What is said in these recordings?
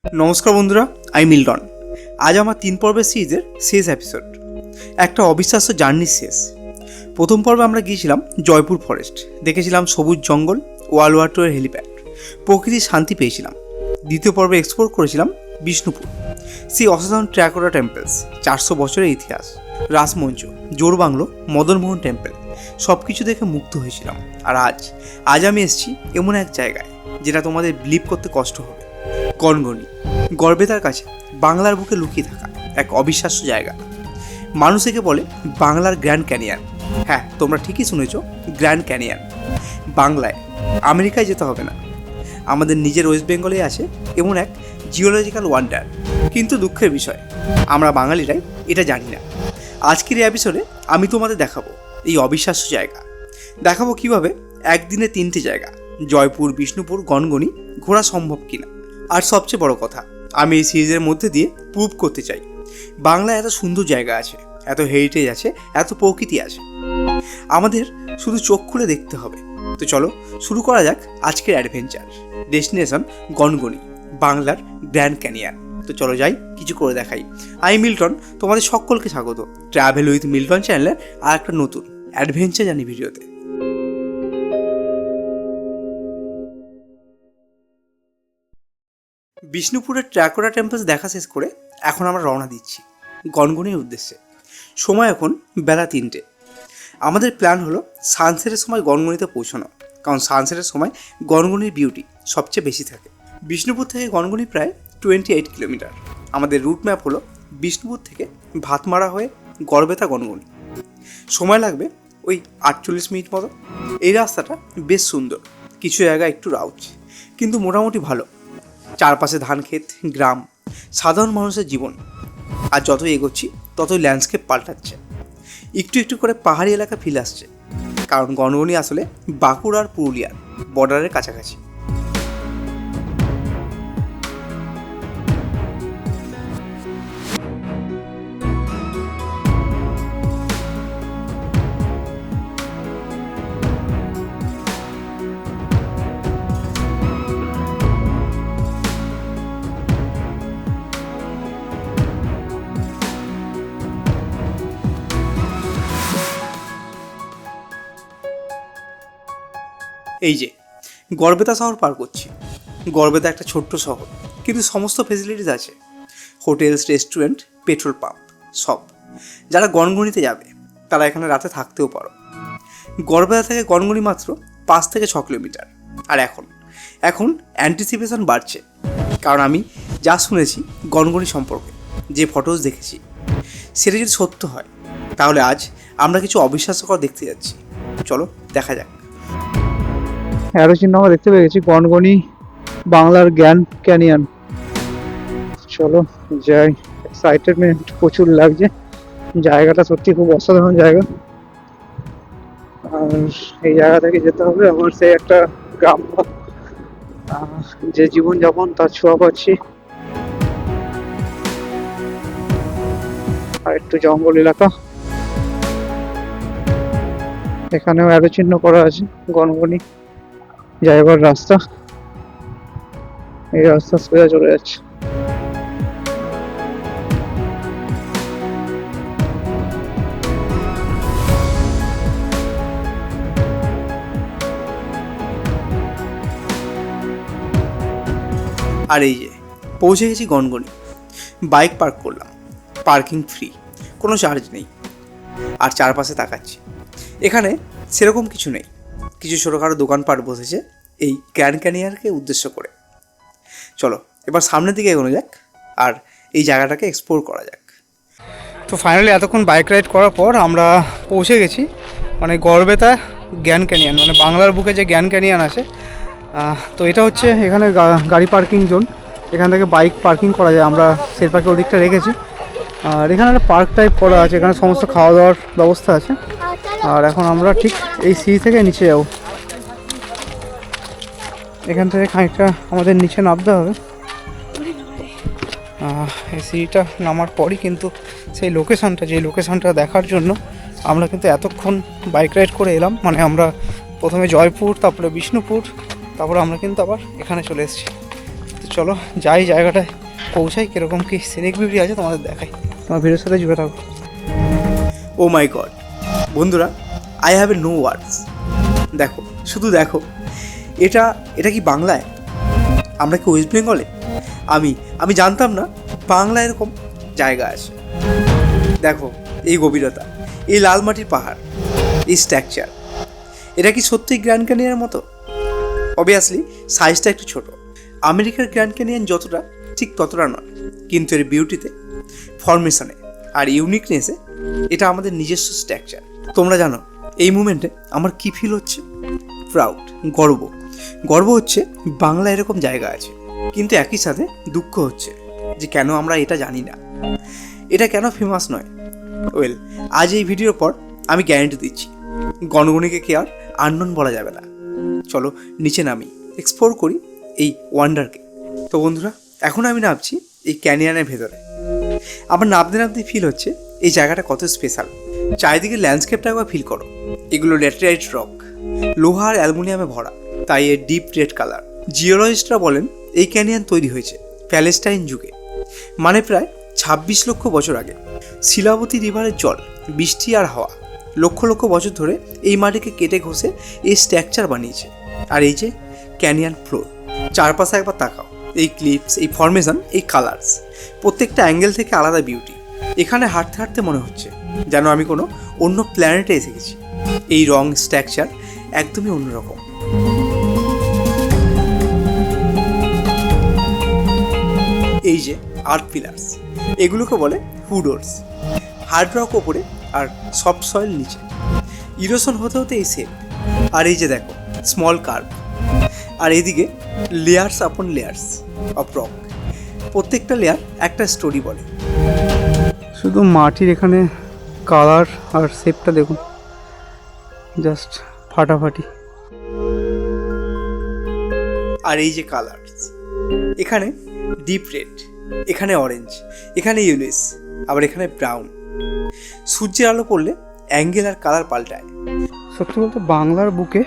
নমস্কার বন্ধুরা, আমি মিল্টন। আজ আমার 3 পর্বের সিরিজের শেষ এপিসোড। একটা অবিশ্বাস্য জার্নির শেষ। প্রথম পর্বে আমরা গিয়েছিলাম জয়পুর ফরেস্ট, দেখেছিলাম সবুজ জঙ্গল, ওয়ার্ল্ড ওয়ার 2 এর হেলিপ্যাড, প্রকৃতির শান্তি পেয়েছিলাম। দ্বিতীয় পর্বে এক্সপ্লোর করেছিলাম বিষ্ণুপুর, সেই অসাধারণ ট্র্যাকোটা টেম্পলস, 400 বছরের ইতিহাস, রাসমঞ্চ, জোরবাংলো, মদনমোহন টেম্পল, সব কিছু দেখে মুগ্ধ হয়েছিলাম। আর আজ আমি এসেছি এমন এক জায়গায় যেটা তোমাদের বিলিভ করতে কষ্ট হবে। গনগনি, গড়বেতার কাছে বাংলার বুকে লুকিয়ে থাকা এক অবিশ্বাস্য জায়গা। মানুষ একে বলে বাংলার গ্র্যান্ড ক্যানিয়ন। হ্যাঁ, তোমরা ঠিকই শুনেছ, গ্র্যান্ড ক্যানিয়ন। বাংলায় আমেরিকায় যেতে হবে না, আমাদের নিজের ওয়েস্ট বেঙ্গলেই আছে এমন এক জিওলজিক্যাল ওয়ান্ডার। কিন্তু দুঃখের বিষয়, আমরা বাঙালিরাই এটা জানি না। আজকের এই এপিসোডে আমি তোমাদের দেখাবো এই অবিশ্বাস্য জায়গা। দেখাবো কিভাবে একদিনে 3টে জায়গা, জয়পুর, বিষ্ণুপুর, গনগনি, ঘোরা সম্ভব কিনা। আর সবচেয়ে বড় কথা, আমি এই সিরিজের মধ্যে দিয়ে প্রুভ করতে চাই বাংলায় এত সুন্দর জায়গা আছে, এত হেরিটেজ আছে, এত প্রকৃতি আছে, আমাদের শুধু চোখ খুলে দেখতে হবে। তো চলো শুরু করা যাক আজকের অ্যাডভেঞ্চার। ডেস্টিনেশন গনগনি, বাংলার গ্র্যান্ড ক্যানিয়ন। তো চলো যাই, কিছু করে দেখাই। আমি মিল্টন, তোমাদের সকলকে স্বাগত ট্রাভেল উইথ মিল্টন চ্যানেলের আর একটা নতুন অ্যাডভেঞ্চার জার্নি ভিডিওতে। বিষ্ণুপুরের ট্র্যাকোটা টেম্পলস দেখা শেষ করে এখন আমরা রওনা দিচ্ছি গনগনির উদ্দেশ্যে। সময় এখন বেলা 3টে। আমাদের প্ল্যান হলো সানসেটের সময় গনগনিতে পৌঁছানো, কারণ সানসেটের সময় গনগনির বিউটি সবচেয়ে বেশি থাকে। বিষ্ণুপুর থেকে গনগনি প্রায় 28 কিলোমিটার। আমাদের রুট ম্যাপ হলো বিষ্ণুপুর থেকে ভাতমারা হয়ে গড়বেতা গনগনি। সময় লাগবে ওই 48 মিনিট মতো। এই রাস্তাটা বেশ সুন্দর, কিছু জায়গা একটু রাউচ, কিন্তু মোটামুটি ভালো। চারপাশে ধান ক্ষেত, গ্রাম, সাধারণ মানুষের জীবন। আর যতই এগোচ্ছি ততই ল্যান্ডস্কেপ পাল্টাচ্ছে, একটু একটু করে পাহাড়ি এলাকা ফিল আসছে, কারণ গনগনি আসলে বাঁকুড়া আর পুরুলিয়ার বর্ডারের কাছাকাছি। এই যে গড়বেতা শহর পার করছি। গড়বেতা একটা ছোট্ট শহর, কিন্তু সমস্ত ফেসিলিটিস আছে, হোটেলস, রেস্টুরেন্ট, পেট্রোল পাম্প, সব। যারা গনগনিতে যাবে তারা এখানে রাতে থাকতেও পারো। গড়বেতা থেকে গনগনি মাত্র 5 থেকে 6 কিলোমিটার। আর এখন অ্যান্টিসিপেশন বাড়ছে, কারণ আমি যা শুনেছি গনগনি সম্পর্কে, যে ফটোজ দেখেছি, সেটা যদি সত্য হয় তাহলে আজ আমরা কিছু অবিশ্বাস্যকর দেখতে যাচ্ছি। চলো দেখা যাক। অ্যারো চিহ্ন আমরা দেখতে পেয়ে গেছি, গনগনি বাংলার গ্র্যান্ড ক্যানিয়ন। চলো যাই। এক্সাইটেডমেন্ট প্রচুর লাগছে, জায়গাটা সত্যি খুব অসাধারণ জায়গা। আর এই জায়গা থেকে যেতে হবে আমার সেই একটা গ্রাম্য যে জীবনযাপন, তার ছোঁয়া পাচ্ছি। আর একটু জঙ্গল এলাকা, এখানেও অ্যারো চিহ্ন করা আছে গনগনি যাইবার রাস্তা। এই রাস্তা সোজা চলে যাচ্ছে। আর এই যে পৌঁছে গেছি গনগনি। বাইক পার্ক করলাম, পার্কিং ফ্রি, কোনো চার্জ নেই। আর চারপাশে তাকাচ্ছি, এখানে সেরকম কিছু নেই। কিছু ছোটোখাটো দোকানপাট বসেছে এই গ্র্যান্ড ক্যানিয়নকে উদ্দেশ্য করে। চলো এবার সামনের দিকে এগোনো যাক আর এই জায়গাটাকে এক্সপ্লোর করা যাক। তো ফাইনালি এতক্ষণ বাইক রাইড করার পর আমরা পৌঁছে গেছি মানে গড়বেতা গ্র্যান্ড ক্যানিয়ন, মানে বাংলার বুকে যে গ্র্যান্ড ক্যানিয়ন আছে। তো এটা হচ্ছে এখানে গাড়ি পার্কিং জোন, এখান থেকে বাইক পার্কিং করা যায়। আমরা শেরপাকে ওদিকটা রেখেছি। আর এখানে একটা পার্ক টাইপ করা আছে, এখানে সমস্ত খাওয়া দাওয়ার ব্যবস্থা আছে। আর এখন আমরা ঠিক এই সিঁড়ি থেকে নিচে যাব। এখান থেকে খানিকটা আমাদের নিচে নামতে হবে। এই সিঁড়িটা নামার পরই কিন্তু সেই লোকেশানটা, যে লোকেশানটা দেখার জন্য আমরা কিন্তু এতক্ষণ বাইক রাইড করে এলাম। মানে আমরা প্রথমে জয়পুর, তারপরে বিষ্ণুপুর, তারপরে আমরা কিন্তু আবার এখানে চলে এসেছি। তো চলো যাই জায়গাটায় পৌঁছাই, কীরকম কি সিনিক বিউটি আছে তোমাদের দেখাই। তোমার ভিডিওর সাথে জুড়ে থাকো। ও মাই গড বন্ধুরা, I have a no words. দেখো, শুধু দেখো, এটা এটা কি বাংলায়? আমরা কি ওয়েস্ট বেঙ্গলে? আমি জানতাম না বাংলা এরকম জায়গা আছে। দেখো এই গভীরতা, এই লাল মাটির পাহাড়, এই স্ট্রাকচার, এটা কি সত্যিই গ্র্যান্ড ক্যানিয়নের মতো? অবভিয়াসলি সাইজটা একটু ছোট, আমেরিকার গ্র্যান্ড ক্যানিয়ন যতটা ঠিক ততটা নয়, কিন্তু এর বিউটিতে, ফরমেশনে আর ইউনিকনেসে এটা আমাদের নিজস্ব স্ট্রাকচার। তোমরা জানো এই মুমেন্টে আমার কী ফিল হচ্ছে? প্রাউড, গর্ব হচ্ছে বাংলা এরকম জায়গা আছে। কিন্তু একই সাথে দুঃখ হচ্ছে যে কেন আমরা এটা জানি না, এটা কেন ফেমাস নয়। ওয়েল, আজ এই ভিডিওর পর আমি গ্যারেন্টি দিচ্ছি গণগণিকে কে আর আননোন বলা যাবে না। চলো নিচে নামি, এক্সপ্লোর করি এই ওয়ান্ডারকে। তো বন্ধুরা, এখন আমি নামছি এই ক্যানিয়নের ভেতরে। আমার নামতে ফিল হচ্ছে এই জায়গাটা কত স্পেশাল। চারিদিকে ল্যান্ডস্কেপটা একবার ফিল করো। এগুলো ল্যাটেরাইট রক, লোহা আর অ্যালুমিনিয়ামে ভরা, তাই এর ডিপ রেড কালার। জিওলজিস্টরা বলেন এই ক্যানিয়ন তৈরি হয়েছে প্যালেস্টাইন যুগে, মানে প্রায় 26 লক্ষ বছর আগে। শিলাবতী রিভারের জল, বৃষ্টি আর হাওয়া লক্ষ লক্ষ বছর ধরে এই মাটিকে কেটে ঘষে এই স্ট্রাকচার বানিয়েছে। আর এই যে ক্যানিয়ন ফ্লোর, চারপাশে একবার তাকাও, এই ক্লিপস, এই ফরমেশন, এই কালার্স, প্রত্যেকটা অ্যাঙ্গেল থেকে আলাদা বিউটি। এখানে হাঁটতে হাঁটতে মনে হচ্ছে যেন আমি কোনো অন্য প্ল্যানেটে এসে গেছি। এই রং, স্ট্রাকচার একদমই অন্যরকম। এই যে আর্থ পিলার্স, এগুলোকে বলে হুডোর্স। হার্ড রক ওপরে আর সফট সয়েল নিচে, ইরোশন হতে হতে এই শেপ। আর এই যে দেখো স্মল কার্ভ, আর এদিকে লেয়ার্স আপন লেয়ার্স অফ রক। প্রত্যেকটা লেয়ার একটা স্টোরি বলে। শুধু মাটির এখানে কালার আর শেপটা দেখুন, জাস্ট ফাটাফাটি। আর এই যে কালার্স, এখানে ডিপ রেড, এখানে অরেঞ্জ, এখানে ইয়েলোইশ, আবার এখানে ব্রাউন। সূর্যের আলো পড়লে অ্যাঙ্গেল আর কালার পাল্টায়। সত্যি বলতে বাংলার বুকে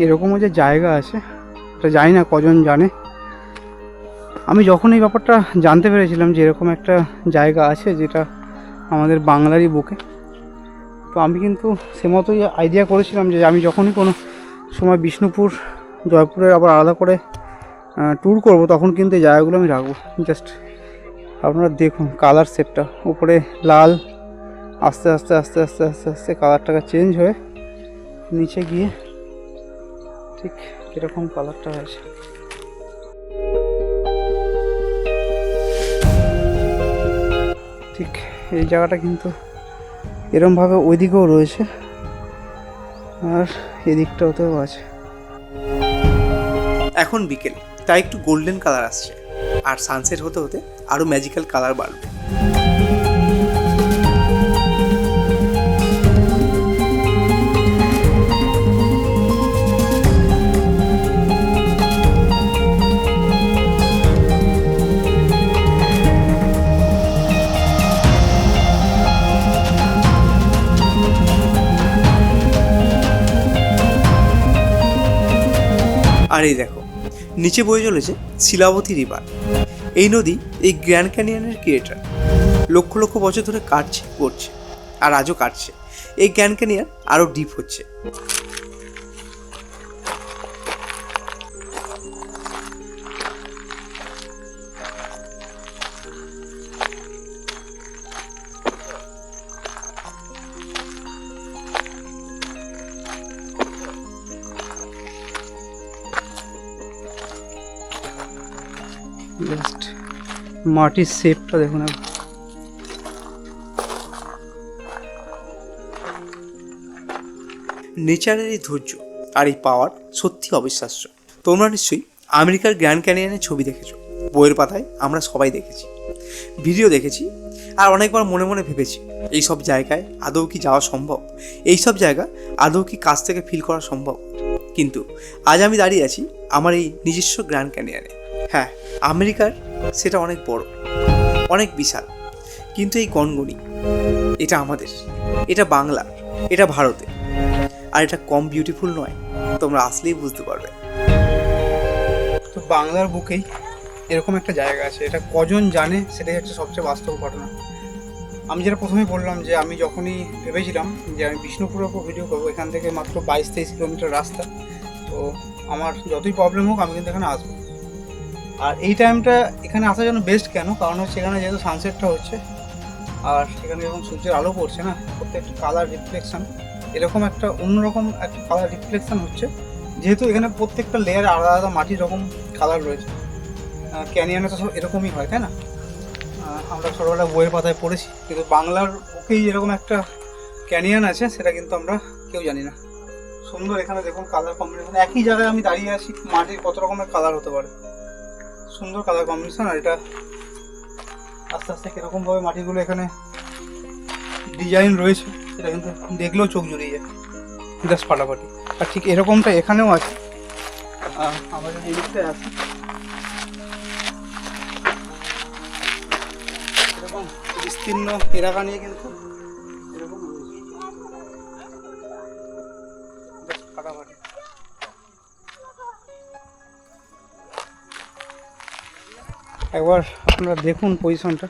এরকমও যে জায়গা আছে এটা জানি না কজন জানে। আমি যখন এই ব্যাপারটা জানতে পেরেছিলাম যে এরকম একটা জায়গা আছে যেটা আমাদের বাংলারই বুকে, তো আমি কিন্তু সে মতোই আইডিয়া করেছিলাম যে আমি যখনই কোনো সময় বিষ্ণুপুর, জয়পুরের আবার আলাদা করে ট্যুর করব, তখন কিন্তু এই জায়গাগুলো আমি রাখবো। জাস্ট আপনারা দেখুন কালার শেপটা, উপরে লাল, আস্তে আস্তে আস্তে আস্তে আস্তে আস্তে কালারটাকে চেঞ্জ হয়ে নিচে গিয়ে ঠিক এরকম কালারটা আছে। ঠিক এই জায়গাটা কিন্তু এরমভাবে ওইদিকেও রয়েছে আর এদিকটাতেও আছে। এখন বিকেল, তাই একটু গোল্ডেন কালার আসছে, আর সানসেট হতে হতে আরও ম্যাজিক্যাল কালার বাড়বে। আর এই দেখো নিচে বয়ে চলেছে শিলাবতী রিভার। এই নদী এই গ্র্যান্ড ক্যানিয়নের ক্রিয়েটার। লক্ষ লক্ষ বছর ধরে কাটছে, করছে, আর আজও কাটছে। এই গ্র্যান্ড ক্যানিয়ন আরও ডিপ হচ্ছে। জাস্ট মাটির শেপটা দেখুন। নেচারের এই ধৈর্য আর এই পাওয়ার সত্যি অবিশ্বাস্য। তোমরা নিশ্চয়ই আমেরিকার গ্র্যান্ড ক্যানিয়নের ছবি দেখেছো, বইয়ের পাতায় আমরা সবাই দেখেছি, ভিডিও দেখেছি, আর অনেকবার মনে মনে ভেবেছি এই সব জায়গায় আদৌ কি যাওয়া সম্ভব, এই সব জায়গা আদৌ কি কাছ থেকে ফিল করা সম্ভব। কিন্তু আজ আমি দাঁড়িয়ে আছি আমার এই নিজস্ব গ্র্যান্ড ক্যানিয়নে। হ্যাঁ, আমেরিকার সেটা অনেক বড়, অনেক বিশাল, কিন্তু এই গনগনি এটা আমাদের, এটা বাংলার, এটা ভারতে, আর এটা কম বিউটিফুল নয়। তোমরা আসলেই বুঝতে পারবে। তো বাংলার বুকেই এরকম একটা জায়গা আছে। এটা কজন জানে সেটাই হচ্ছে সবচেয়ে বাস্তব ঘটনা। আমি যেটা প্রথমেই বললাম যে আমি যখনই ভেবেছিলাম যে আমি বিষ্ণুপুরের উপর ভিডিও করবো, এখান থেকে মাত্র 22-23 কিলোমিটার রাস্তা, তো আমার যতই প্রবলেম হোক আমি কিন্তু এখানে আসবো। আর এই টাইমটা এখানে আসার জন্য বেস্ট কেন, কারণ হচ্ছে এখানে যেহেতু সানসেটটা হচ্ছে আর এখানে যখন সূর্যের আলো পড়ছে না, প্রত্যেকটা কালার রিফ্লেকশন এরকম একটা অন্যরকম একটা কালার রিফ্লেকশন হচ্ছে, যেহেতু এখানে প্রত্যেকটা লেয়ারে আলাদা আলাদা মাটির রকম কালার রয়েছে। ক্যানিয়নে তো সব এরকমই হয়, তাই না? আমরা ছোটোবেলা বইয়ের পাতায় পড়েছি, কিন্তু বাংলার বুকেই এরকম একটা ক্যানিয়ন আছে সেটা কিন্তু আমরা কেউ জানি না। সুন্দর এখানে দেখুন কালার কম্বিনেশন, একই জায়গায় আমি দাঁড়িয়ে আছি, মাটির কত রকমের কালার হতে পারে, সুন্দর কালার কম্বিনেশন। আর এটা আস্তে আস্তে কীরকমভাবে মাটিগুলো এখানে ডিজাইন রয়েছে সেটা কিন্তু দেখলেও চোখ জুড়িয়ে যায়, জাস্ট ফাটাফাটি। আর ঠিক এরকমটা এখানেও আছে। আমরা যদি এই দিকটায় আসি, এরকম বিস্তীর্ণ এলাকা নিয়ে কিন্তু এরকম জাস্ট ফাটাফাটি। একবার আপনারা দেখুন পজিশনটা,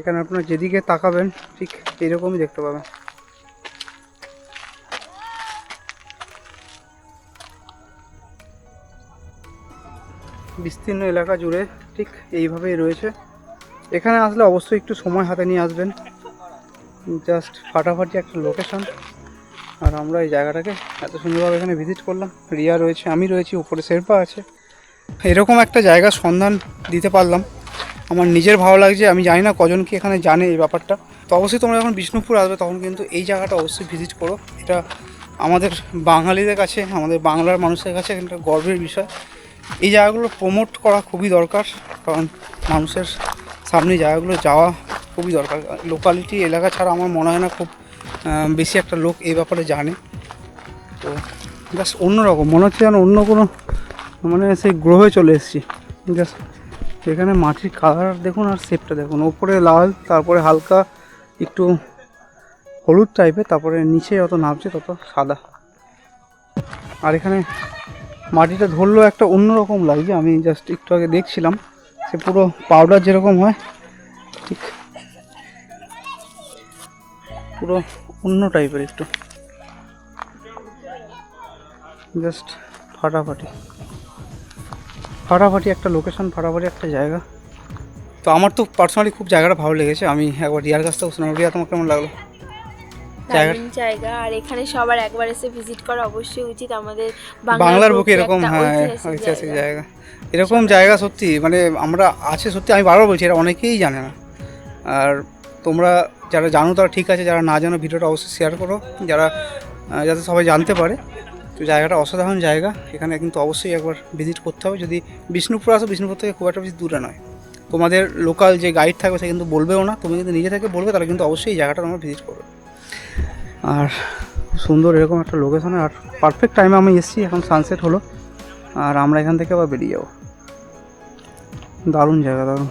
এখানে আপনারা যেদিকে তাকাবেন ঠিক এরকমই দেখতে পাবেন। বিস্তীর্ণ এলাকা জুড়ে ঠিক এইভাবেই রয়েছে। এখানে আসলে অবশ্যই একটু সময় হাতে নিয়ে আসবেন, জাস্ট ফাটাফাটি একটা লোকেশন। আর আমরা এই জায়গাটাকে এত সুন্দরভাবে এখানে ভিজিট করলাম, রিয়া রয়েছে, আমি রয়েছি, উপরে শেরপা আছে। এরকম একটা জায়গার সন্ধান দিতে পারলাম, আমার নিজের ভালো লাগছে। আমি জানি না কজন কি এখানে জানে এই ব্যাপারটা। তো অবশ্যই তোমরা যখন বিষ্ণুপুর আসবে তখন কিন্তু এই জায়গাটা অবশ্যই ভিজিট করো। এটা আমাদের বাঙালিদের কাছে, আমাদের বাংলার মানুষের কাছে একটা গর্বের বিষয়। এই জায়গাগুলো প্রমোট করা খুবই দরকার, কারণ মানুষের সামনে জায়গাগুলো যাওয়া খুবই দরকার। লোকালিটি এলাকা ছাড়া আমার মনে হয় না খুব বেশি একটা লোক এই ব্যাপারে জানে। তো জাস্ট অন্যরকম মনে হচ্ছে যেন অন্য কোনো মানে সেই গ্রহে চলে এসেছি। জাস্ট এখানে মাটির কালার দেখুন আর শেপটা দেখুন, ওপরে লাল, তারপরে হালকা একটু হলুদ টাইপের, তারপরে নিচে যত নামছে তত সাদা। আর এখানে মাটিটা ধরলেও একটা অন্যরকম লাগছে। আমি জাস্ট একটু আগে দেখছিলাম, সে পুরো পাউডার যেরকম হয় ঠিক পুরো অন্য টাইপের, একটু জাস্ট ফাটাফাটি ফাটাফাটি একটা লোকেশন, ফাটাফাটি একটা জায়গা। তো আমার তো পার্সোনালি খুব জায়গাটা ভালো লেগেছে। আমি একবার রিয়ার কাছ থেকে শুনলাম, রিয়া তোমার কেমন লাগলো জায়গা? আর এখানে সবার একবার এসে ভিজিট করা অবশ্যই উচিত। আমাদের বাংলার বুকে এরকম ঐতিহাসিক জায়গা, এরকম জায়গা সত্যি মানে আমরা আছে সত্যি। আমি বারবার বলছি এটা অনেকেই জানে না। আর তোমরা যারা জানো তারা ঠিক আছে, যারা না জানো ভিডিওটা অবশ্যই শেয়ার করো, যাতে সবাই জানতে পারে। তো জায়গাটা অসাধারণ জায়গা, এখানে কিন্তু অবশ্যই একবার ভিজিট করতে হবে। যদি বিষ্ণুপুর আসো, বিষ্ণুপুর থেকে খুব একটা বেশি দূরে নয়। তোমাদের লোকাল যে গাইড থাকবে সে কিন্তু বলবেও না, তুমি কিন্তু নিজে থেকে বলবে, তারা কিন্তু অবশ্যই এই জায়গাটা তোমরা ভিজিট করবে। আর খুব সুন্দর এরকম একটা লোকেশনে, আর পারফেক্ট টাইমে আমি এসেছি। এখন সানসেট হলো আর আমরা এখান থেকে আবার বেরিয়ে যাবো। দারুণ জায়গা, দারুণ।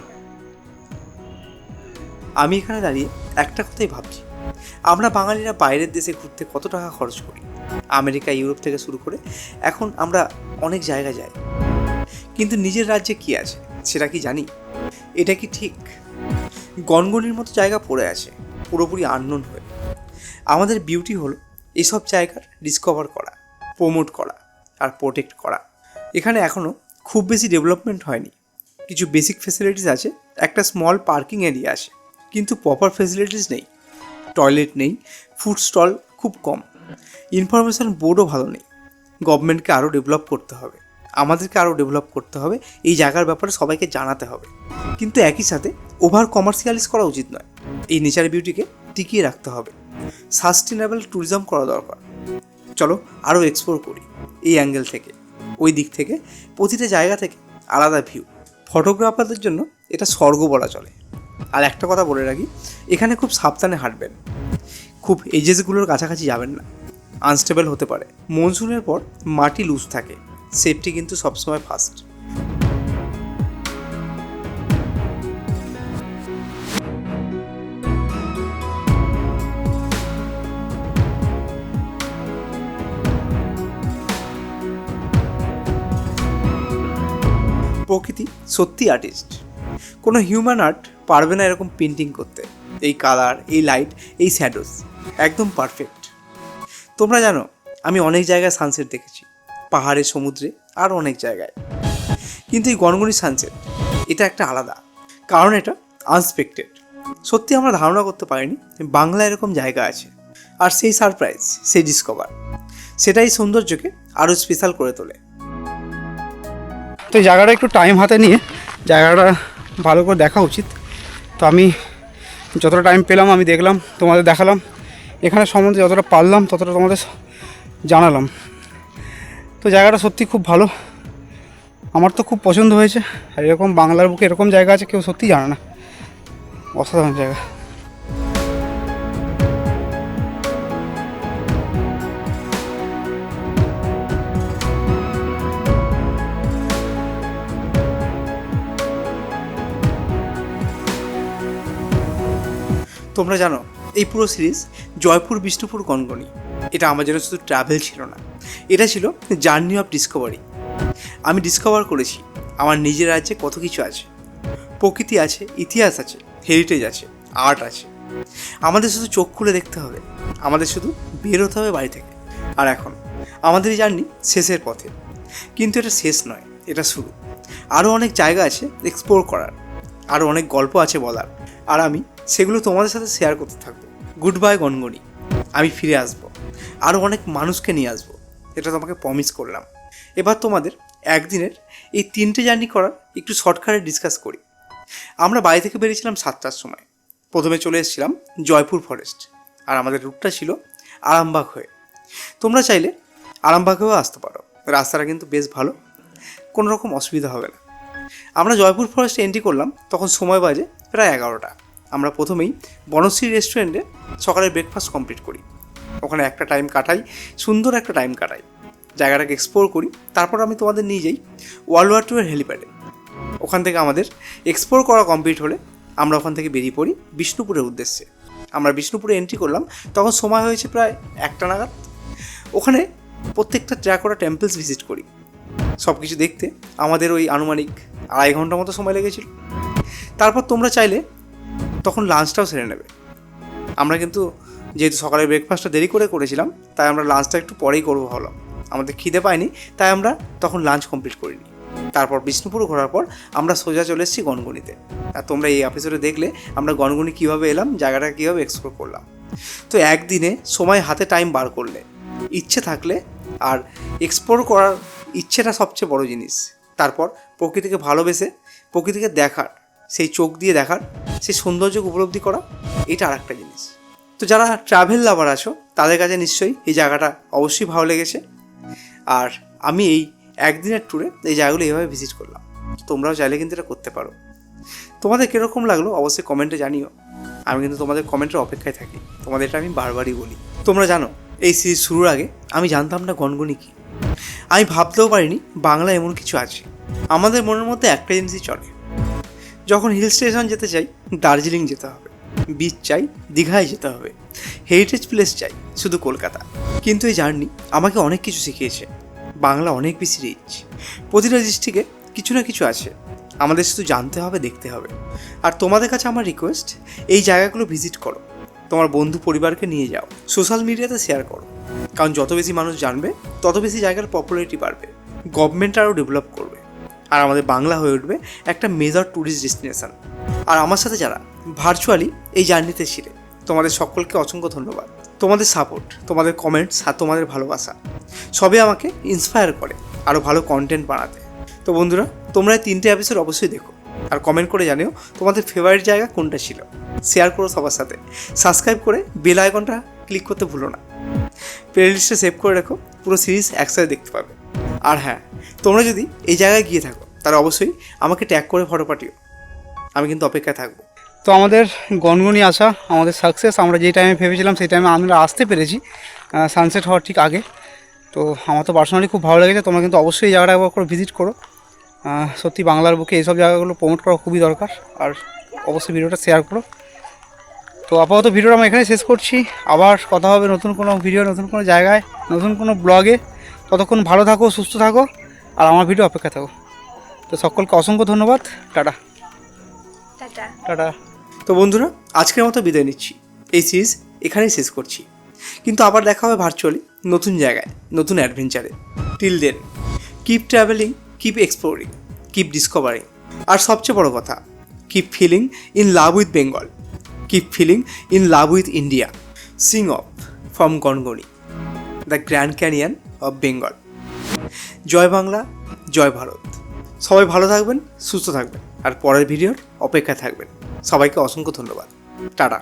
আমি এখানে দাঁড়িয়ে একটা কথাই ভাবছি, আমরা বাঙালিরা বাইরের দেশে ঘুরতে কত টাকা খরচ করি। আমেরিকা, ইউরোপ থেকে শুরু করে এখন আমরা অনেক জায়গায় যাই, কিন্তু নিজের রাজ্যে কি আছে সেটা কি জানি? এটা কি ঠিক? গনগনির মতো জায়গা পড়ে আছে পুরোপুরি আননোন হয়ে। আমাদের বিউটি হলো এইসব জায়গার ডিসকভার করা, প্রমোট করা আর প্রোটেক্ট করা। এখানে এখনও খুব বেশি ডেভেলপমেন্ট হয়নি, কিছু বেসিক ফেসিলিটিস আছে, একটা স্মল পার্কিং এরিয়া আছে, কিন্তু প্রপার ফেসিলিটিস নেই। টয়লেট নেই, ফুড স্টল খুব কম, ইনফরমেশন বোর্ডও ভালো নেই। গভর্নমেন্টকে আরও ডেভেলপ করতে হবে, আমাদেরকে আরও ডেভেলপ করতে হবে, এই জায়গার ব্যাপারে সবাইকে জানাতে হবে। কিন্তু একই সাথে ওভার কমার্শিয়ালাইজ করা উচিত নয়। এই নেচার বিউটিকে টিকিয়ে রাখতে হবে, সাস্টেনেবল ট্যুরিজম করা দরকার। চলো আরও এক্সপ্লোর করি এই অ্যাঙ্গেল থেকে, ওই দিক থেকে, প্রতিটা জায়গা থেকে আলাদা ভিউ। ফটোগ্রাফারদের জন্য এটা স্বর্গ বলা চলে। আর একটা কথা বলে রাখি, এখানে খুব সাবধানে হাঁটবেন, খুব এজেসগুলোর কাছাকাছি যাবেন না, আনস্টেবল হতে পারে। মনসুনের পর মাটি লুজ থাকে, সেফটি কিন্তু সবসময় ফার্স্ট। প্রকৃতি সত্যি আর্টিস্ট। কোনো হিউম্যান আর্ট পারবে না এরকম পেন্টিং করতে। এই কালার, এই লাইট, এই শ্যাডোজ একদম পারফেক্ট। তোমরা জানো আমি অনেক জায়গায় সানসেট দেখেছি, পাহাড়ে, সমুদ্রে, আর অনেক জায়গায়, কিন্তু এই গনগনি সানসেট এটা একটা আলাদা, কারণ এটা আনএক্সপেক্টেড। সত্যি আমরা ধারণা করতে পারিনি বাংলা এরকম জায়গা আছে। আর সেই সারপ্রাইজ, সেই ডিসকভার, সেটাই সৌন্দর্যকে আরও স্পেশাল করে তোলে। তো এই জায়গাটা একটু টাইম হাতে নিয়ে জায়গাটা ভালো করে দেখা উচিত। তো আমি যতটা টাইম পেলাম আমি দেখলাম, তোমাদের দেখালাম, এখানে সম্বন্ধে যতটা পারলাম ততটা তোমাদের জানালাম। তো জায়গাটা সত্যি খুব ভালো, আমার তো খুব পছন্দ হয়েছে। আর এরকম বাংলার বুকে এরকম জায়গা আছে কেউ সত্যিই জানে না, অসাধারণ জায়গা। তোমরা জানো এই পুরো সিরিজ জয়পুর বিষ্ণুপুর গনগনি এটা আমার জন্য শুধু ট্রাভেল ছিল না, এটা ছিল জার্নি অফ ডিসকভারি। আমি ডিসকভার করেছি আমার নিজের রাজ্যে কত কিছু আছে, প্রকৃতি আছে, ইতিহাস আছে, হেরিটেজ আছে, আর্ট আছে। আমাদের শুধু চোখ খুলে দেখতে হবে, আমাদের শুধু বের হতে হবে বাড়ি থেকে। আর এখন আমাদের এই জার্নি শেষের পথে, কিন্তু এটা শেষ নয়, এটা শুরু। আরও অনেক জায়গা আছে এক্সপ্লোর করার, আরও অনেক গল্প আছে বলার, আর আমি সেগুলো তোমাদের সাথে শেয়ার করতে থাকবো। গুড বাই গনগনি, আমি ফিরে আসবো, আরও অনেক মানুষকে নিয়ে আসবো, এটা তোমাকে প্রমিস করলাম। এবার তোমাদের একদিনের এই 3টে জার্নি করার একটু শর্টকাটে ডিসকাস করি। আমরা বাড়ি থেকে বেরিয়েছিলাম 7টার সময়। প্রথমে চলে এসেছিলাম জয়পুর ফরেস্ট, আর আমাদের রুটটা ছিল আরামবাগ হয়ে। তোমরা চাইলে আরামবাগ হয়েও আসতে পারো, রাস্তাটা কিন্তু বেশ ভালো, কোনো রকম অসুবিধা হবে না। আমরা জয়পুর ফরেস্টে এন্ট্রি করলাম, তখন সময় বাজে প্রায় 11টা। আমরা প্রথমেই বনশ্রী রেস্টুরেন্টে সকালের ব্রেকফাস্ট কমপ্লিট করি, ওখানে একটা টাইম কাটাই, সুন্দর একটা টাইম কাটাই, জায়গাটাকে এক্সপ্লোর করি। তারপর আমি তোমাদের নিয়ে যাই ওয়ার্ল্ড ওয়ার 2 এর হেলিপ্যাডে। ওখান থেকে আমাদের এক্সপ্লোর করা কমপ্লিট হলে আমরা ওখান থেকে বেরিয়ে পড়ি বিষ্ণুপুরের উদ্দেশ্যে। আমরা বিষ্ণুপুরে এন্ট্রি করলাম, তখন সময় হয়েছে প্রায় 1টা নাগাদ। ওখানে প্রত্যেকটা ট্র্যাকোরা টেম্পলস ভিজিট করি। সব কিছু দেখতে আমাদের ওই আনুমানিক 2.5 ঘন্টা মতো সময় লেগেছিল। তারপর তোমরা চাইলে তখন লাঞ্চটাও সেরে নেবে। আমরা কিন্তু যেহেতু সকালের ব্রেকফাস্টটা দেরি করে করেছিলাম, তাই আমরা লাঞ্চটা একটু পরেই করবো ভাবলাম। আমাদের খিদে পায়নি, তাই আমরা তখন লাঞ্চ কমপ্লিট করিনি। তারপর বিষ্ণুপুর ঘোরার পর আমরা সোজা চলে এসেছি গনগনিতে। আর তোমরা এই এপিসোডে দেখলে আমরা গনগনি কীভাবে এলাম, জায়গাটা কীভাবে এক্সপ্লোর করলাম। তো একদিনে সময় হাতে টাইম বার করলে, ইচ্ছে থাকলে, আর এক্সপ্লোর করার ইচ্ছেটা সবচেয়ে বড় জিনিস। তারপর প্রকৃতিকে ভালোবেসে, প্রকৃতিকে দেখার, সেই চোখ দিয়ে দেখার, সেই সৌন্দর্যকে উপলব্ধি করা, এটা আর একটা জিনিস। তো যারা ট্রাভেল লাভার আছো তাদের কাছে নিশ্চয়ই এই জায়গাটা অবশ্যই ভালো লেগেছে। আর আমি এই একদিনের ট্যুরে এই জায়গাগুলো এইভাবে ভিজিট করলাম। তোমরাও চাইলে কিন্তু এটা করতে পারো। তোমাদের কীরকম লাগলো অবশ্যই কমেন্টে জানিও। আমি কিন্তু তোমাদের কমেন্টের অপেক্ষায় থাকি, তোমাদের এটা আমি বারবারই বলি। তোমরা জানো এই সিরিজ শুরুর আগে আমি জানতাম না গনগনি কী। আমি ভাবতেও পারিনি বাংলা এমন কিছু আছে। আমাদের মনের মধ্যে একটা জিনিসই চলে, যখন হিল স্টেশন যেতে চাই দার্জিলিং যেতে হবে, বিচ চাই দীঘায় যেতে হবে, হেরিটেজ প্লেস চাই শুধু কলকাতা। কিন্তু এই জার্নি আমাকে অনেক কিছু শিখিয়েছে। বাংলা অনেক বেশি রিচ, প্রতিটা ডিস্ট্রিক্টে কিছু না কিছু আছে, আমাদের শুধু জানতে হবে, দেখতে হবে। আর তোমাদের কাছে আমার রিকোয়েস্ট, এই জায়গাগুলো ভিজিট করো, তোমার বন্ধু পরিবারকে নিয়ে যাও, সোশ্যাল মিডিয়াতে শেয়ার করো, কারণ যত বেশি মানুষ জানবে তত বেশি জায়গার পপুলারিটি বাড়বে, গভর্নমেন্ট আরও ডেভেলপ করবে, আর আমাদের বাংলা হয়ে উঠবে একটা মেজর ট্যুরিস্ট ডেস্টিনেশন। আর আমার সাথে যারা ভার্চুয়ালি এই জার্নিতে ছিলে, তোমাদের সকলকে অসংখ্য ধন্যবাদ। তোমাদের সাপোর্ট, তোমাদের কমেন্টস আর তোমাদের ভালোবাসা সবই আমাকে ইন্সপায়ার করে আরও ভালো কন্টেন্ট বানাতে। তো বন্ধুরা, তোমরা এই 3টে এপিসোড অবশ্যই দেখো, আর কমেন্ট করে জানিও তোমাদের ফেভারিট জায়গা কোনটা ছিল। শেয়ার করো সবার সাথে, সাবস্ক্রাইব করে বেল আইকনটা ক্লিক করতে ভুলো না। প্লেলিস্টে সেভ করে রাখো, পুরো সিরিজ একসাথে দেখতে পাবে। আর হ্যাঁ, তোমরা যদি এই জায়গায় গিয়ে থাকো তাহলে অবশ্যই আমাকে ট্যাগ করে ফটো পাঠিও, আমি কিন্তু অপেক্ষায় থাকবো। তো আমাদের গনগনি আসা আমাদের সাকসেস। আমরা যেই টাইমে ভেবেছিলাম সেই টাইমে আমরা আসতে পেরেছি সানসেট হওয়ার ঠিক আগে। তো আমার তো পার্সোনালি খুব ভালো লেগেছে। তোমরা কিন্তু অবশ্যই এই জায়গাটা একবার করে ভিজিট করো। সত্যি বাংলার বুকে এইসব জায়গাগুলো প্রমোট করা খুবই দরকার। আর অবশ্যই ভিডিওটা শেয়ার করো। তো আপাতত ভিডিওটা আমরা এখানে শেষ করছি। আবার কথা হবে নতুন কোনো ভিডিও, নতুন কোনো জায়গায়, নতুন কোনো ব্লগে। ততক্ষণ ভালো থাকো, সুস্থ থাকো, আর আমার ভিডিও অপেক্ষা থাকো। তো সকলকে অসংখ্য ধন্যবাদ। Tata tata. টাটা। তো বন্ধুরা, আজকের মতো বিদায় নিচ্ছি। এই সিরিজ এখানেই শেষ করছি, কিন্তু আবার দেখা হবে ভার্চুয়ালি নতুন জায়গায়, নতুন অ্যাডভেঞ্চারে। Till then, keep travelling, keep exploring, keep discovering, আর সবচেয়ে বড় কথা, keep feeling in love with Bengal, keep feeling in love with India. Sign off from Gongoni, the Grand Canyon of Bengal. জয় বাংলা, জয় ভারত। সবাই ভালো থাকবেন, সুস্থ থাকবেন, আর পরের ভিডিওর অপেক্ষায় থাকবেন। সবাইকে অসংখ্য ধন্যবাদ। টাটা।